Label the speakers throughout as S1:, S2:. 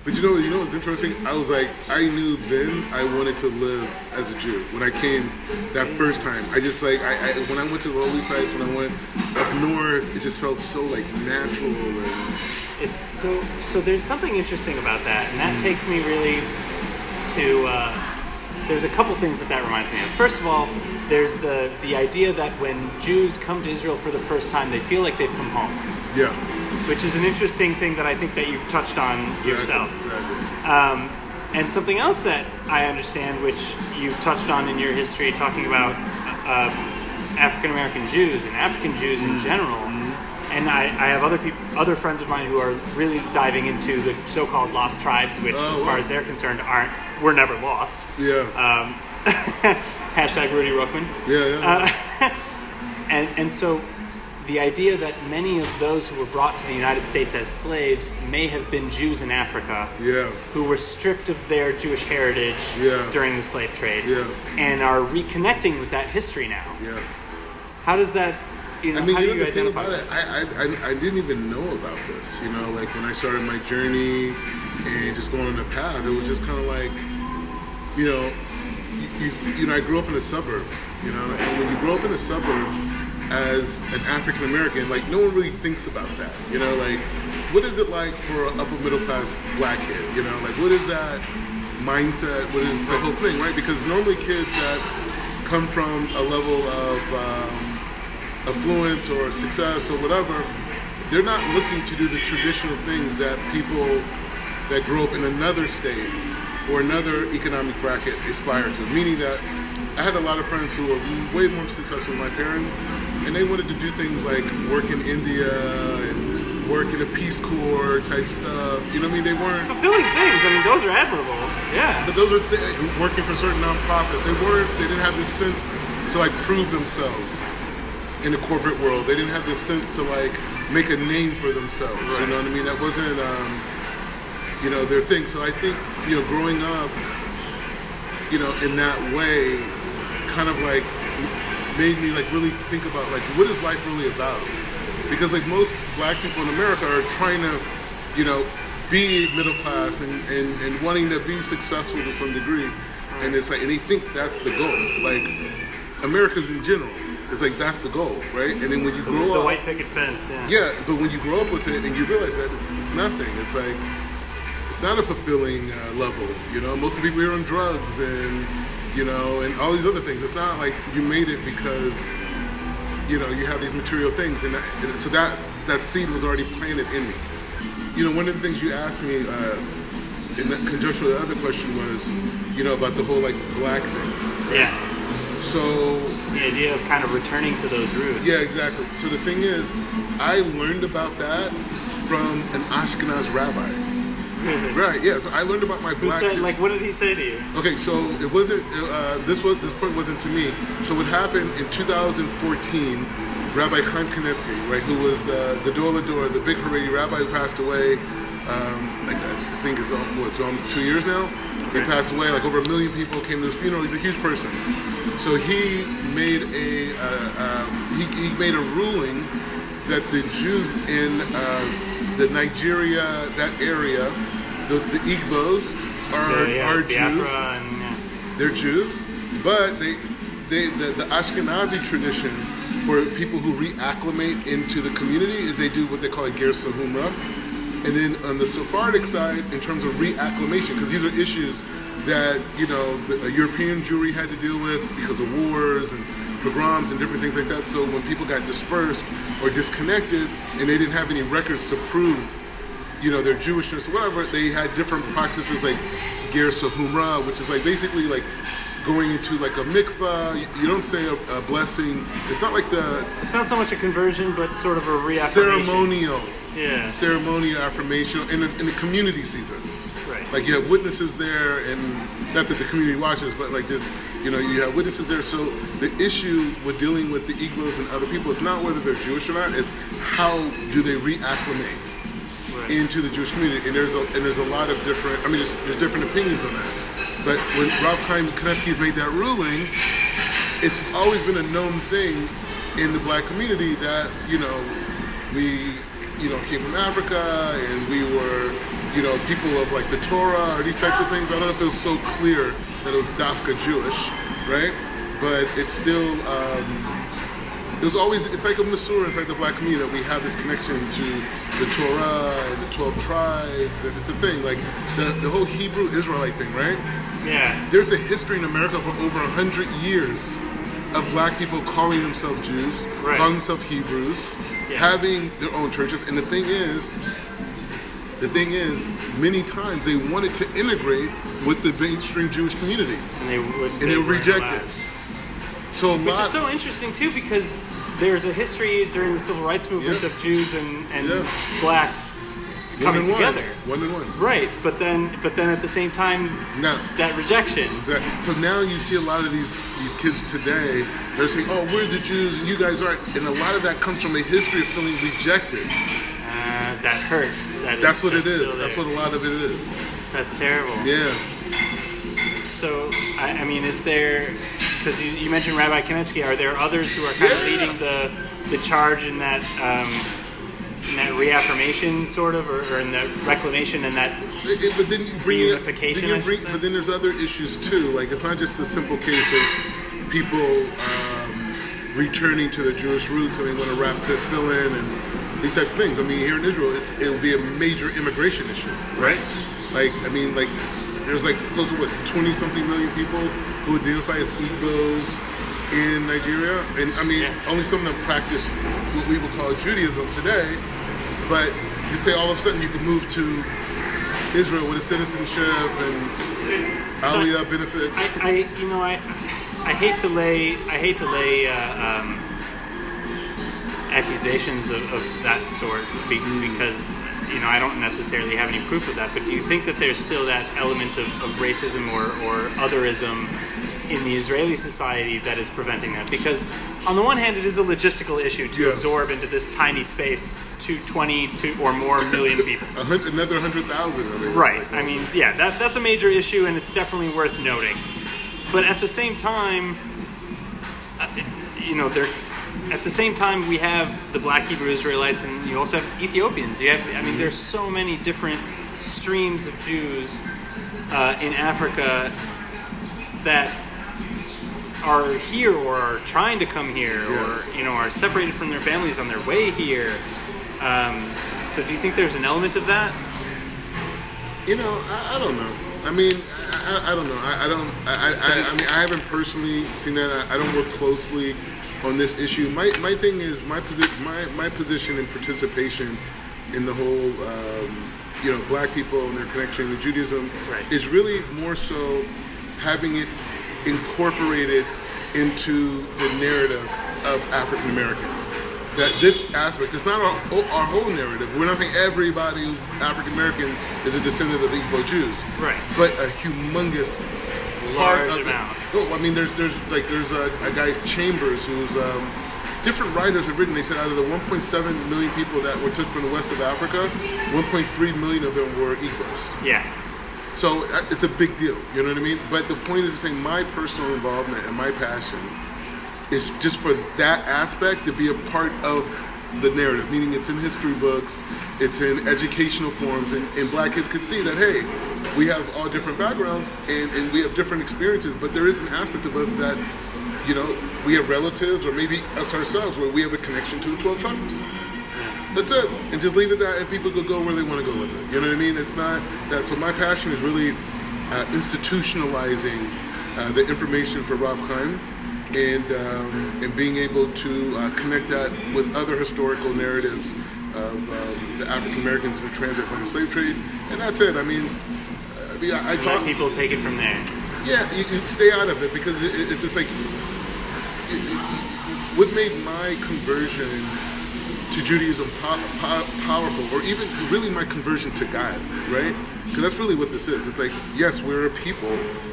S1: But you know what's interesting? I was like, I knew then I wanted to live as a Jew when I came that first time. I just like, when I went to the holy sites, when I went up north, it just felt so like natural. And
S2: It's so there's something interesting about that, and that takes me really to there's a couple things that reminds me of. First of all, there's the idea that when Jews come to Israel for the first time, they feel like they've come home,
S1: yeah,
S2: which is an interesting thing that I think that you've touched on yourself.
S1: Exactly.
S2: And something else that I understand, which you've touched on in your history, talking about African American Jews and African Jews in general. And I have other friends of mine who are really diving into the so-called lost tribes, which, as far as they're concerned, were never lost.
S1: Yeah.
S2: Hashtag Rudy Rookman.
S1: Yeah.
S2: And so the idea that many of those who were brought to the United States as slaves may have been Jews in Africa, who were stripped of their Jewish heritage during the slave trade, and are reconnecting with that history now.
S1: Yeah.
S2: How does that?
S1: I mean,
S2: how do you
S1: the thing
S2: identify
S1: about it, I didn't even know about this. Like when I started my journey and just going on the path, it was just kind of like, I grew up in the suburbs, and when you grow up in the suburbs as an African American, like no one really thinks about that, like what is it like for an upper middle class black kid, like what is that mindset, what is the whole thing, right? Because normally kids that come from a level of affluence or success or whatever, they're not looking to do the traditional things that people that grow up in another state or another economic bracket aspire to. Meaning that I had a lot of friends who were way more successful than my parents, and they wanted to do things like work in India and work in a Peace Corps type stuff. You know what I mean? They weren't
S2: fulfilling things. I mean, those are admirable. Yeah.
S1: But those are working for certain nonprofits. They didn't have this sense to like prove themselves in the corporate world. They didn't have this sense to like make a name for themselves. Right. You know what I mean? That wasn't their thing. So I think growing up in that way kind of like made me like really think about like what is life really about, because like most black people in America are trying to be middle class and wanting to be successful to some degree, and it's like, and they think that's the goal, like Americans in general. It's like that's the goal, right? And then when you grow up,
S2: the white picket fence,
S1: but when you grow up with it and you realize that it's nothing. It's like it's not a fulfilling level. Most of the people here are on drugs and and all these other things. It's not like you made it because you have these material things, and so that seed was already planted in me. One of the things you asked me in conjunction with the other question was about the whole like black thing, right?
S2: Yeah.
S1: So
S2: the idea of kind of returning to those roots.
S1: Yeah, exactly. So the thing is, I learned about that from an Ashkenaz rabbi. Right, yeah. So I learned about my black kids.
S2: Like, what did he say to you?
S1: Okay, so it wasn't, this point wasn't to me. So what happened in 2014, Rabbi Chaim Kanievsky, right, who was the Dor, the big Haredi rabbi who passed away, I think it's almost 2 years now. He passed away. Like over 1 million people came to his funeral. He's a huge person. So he made he made a ruling that the Jews in the Nigeria, that area, the Igbos are Jews. They're Jews, but the Ashkenazi tradition for people who reacclimate into the community is they do what they call a ger sahumra. And then on the Sephardic side, in terms of reacclimation, because these are issues that the European Jewry had to deal with because of wars and pogroms and different things like that. So when people got dispersed or disconnected and they didn't have any records to prove, their Jewishness or whatever, they had different practices like ger sahumra, which is like basically like going into like a mikvah. You don't say a blessing. It's not like
S2: it's not so much a conversion, but sort of a reaffirmation.
S1: Ceremonial affirmation in the community season.
S2: Right.
S1: Like you have witnesses there, and not that the community watches, but like this, you have witnesses there. So the issue with dealing with the Igbos and other people is not whether they're Jewish or not, is how do they reacclimate into the Jewish community. And there's a lot of different, there's different opinions on that. But when Rav Chaim Kanievsky made that ruling, it's always been a known thing in the black community that, we came from Africa and we were people of like the Torah or these types of things. I don't know if it was so clear that it was Dafka Jewish, right? But it's still, it was always, it's like a Masur inside the black community that we have this connection to the Torah and the 12 tribes, and it's a thing, like the whole Hebrew Israelite thing, right?
S2: Yeah.
S1: There's a history in America for over 100 years of black people calling themselves Jews,
S2: right,
S1: calling themselves Hebrews, having their own churches, and the thing is, many times they wanted to integrate with the mainstream Jewish community,
S2: and
S1: they reject it. So
S2: which is so interesting too, because there's a history during the civil rights movement of Jews and blacks coming together,
S1: one and one.
S2: Right, but then at the same time, that rejection.
S1: Exactly. So now you see a lot of these kids today. They're saying, "Oh, we're the Jews, and you guys aren't," and a lot of that comes from a history of feeling rejected.
S2: That hurt.
S1: That's what it is. That's what a lot of it is.
S2: That's terrible.
S1: Yeah.
S2: So, I mean, is there, because you mentioned Rabbi Kanetsky, are there others who are kind of leading the charge in that reaffirmation, sort of, or in the reclamation and that
S1: but then you bring
S2: reunification,
S1: but then there's other issues too. Like, it's not just a simple case of people returning to their Jewish roots and they want to rap to fill in and these types of things. I mean, here in Israel, it will be a major immigration issue, right? Like, I mean, like, there's like close to 20-something million people who identify as Igbos in Nigeria, and I mean, only some of them practice what we would call Judaism today. But you say all of a sudden you can move to Israel with a citizenship and Aliyah benefits.
S2: I hate to lay accusations of that sort because I don't necessarily have any proof of that. But do you think that there's still that element of racism or otherism in the Israeli society that is preventing that? Because on the one hand, it is a logistical issue to absorb into this tiny space 20 or more million people.
S1: Another 100,000.
S2: Right. I mean, that's a major issue, and it's definitely worth noting. But at the same time, at the same time, we have the Black Hebrew Israelites, and you also have Ethiopians. There's so many different streams of Jews in Africa that are here or are trying to come here, or are separated from their families on their way here. So, do you think there's an element of that?
S1: I don't know. I mean, I don't know. I mean, I haven't personally seen that. I don't work closely on this issue. My thing is my position and participation in the whole black people and their connection to Judaism is really more so having it incorporated into the narrative of African Americans. That this aspect, it's not our whole narrative. We're not saying everybody who's African American is a descendant of the Igbo Jews,
S2: right?
S1: But a humongous
S2: large amount.
S1: I mean, there's a guy Chambers who's different writers have written. They said out of the 1.7 million people that were took from the west of Africa, 1.3 million of them were Igbos.
S2: Yeah.
S1: So it's a big deal. You know what I mean? But the point is to say my personal involvement and my passion is just for that aspect to be a part of the narrative, meaning it's in history books, it's in educational forums, and black kids could see that, hey, we have all different backgrounds and we have different experiences, but there is an aspect of us that, we have relatives or maybe us ourselves where we have a connection to the 12 tribes. That's it. And just leave it that, and people could go where they want to go with it. You know what I mean? It's not that. So my passion is really institutionalizing the information for Rav Chaim, and being able to connect that with other historical narratives of the African Americans in the transatlantic slave trade, and that's it. I talk.
S2: Let people take it from there.
S1: Yeah, you stay out of it because it's just like what made my conversion to Judaism powerful, or even really my conversion to God, right? Because that's really what this is. It's like, yes, we're a people,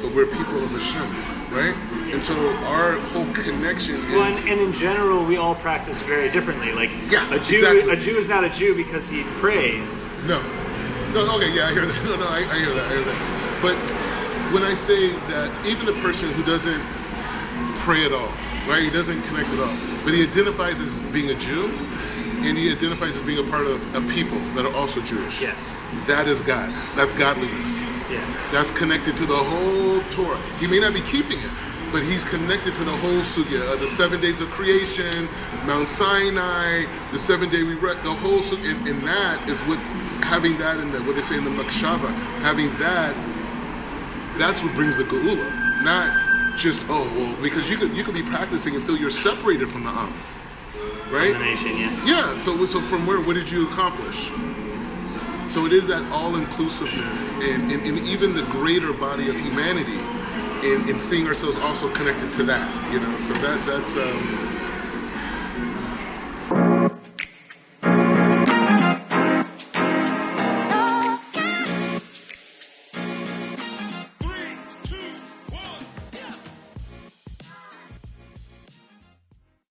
S1: but we're people of Hashem, right? And so our whole connection is...
S2: Well, and in general, we all practice very differently. Like, a Jew is not a Jew because he prays.
S1: No, okay, yeah, I hear that. No, I hear that. But when I say that even a person who doesn't pray at all, right? He doesn't connect at all, but he identifies as being a Jew, and he identifies as being a part of a people that are also Jewish.
S2: Yes.
S1: That is God. That's godliness.
S2: Yeah.
S1: That's connected to the whole Torah. He may not be keeping it, but he's connected to the whole sugya, the 7 days of creation, Mount Sinai, the 7 day we read, the whole sugya, and that is what, having that in the, what they say in the Makshava, having that, that's what brings the Geula. Not just, because you could be practicing and feel you're separated from the Am. Right?
S2: From the nation, yeah.
S1: Yeah, so from where, what did you accomplish? So it is that all-inclusiveness and even the greater body of humanity in seeing ourselves also connected to that, you know. So that's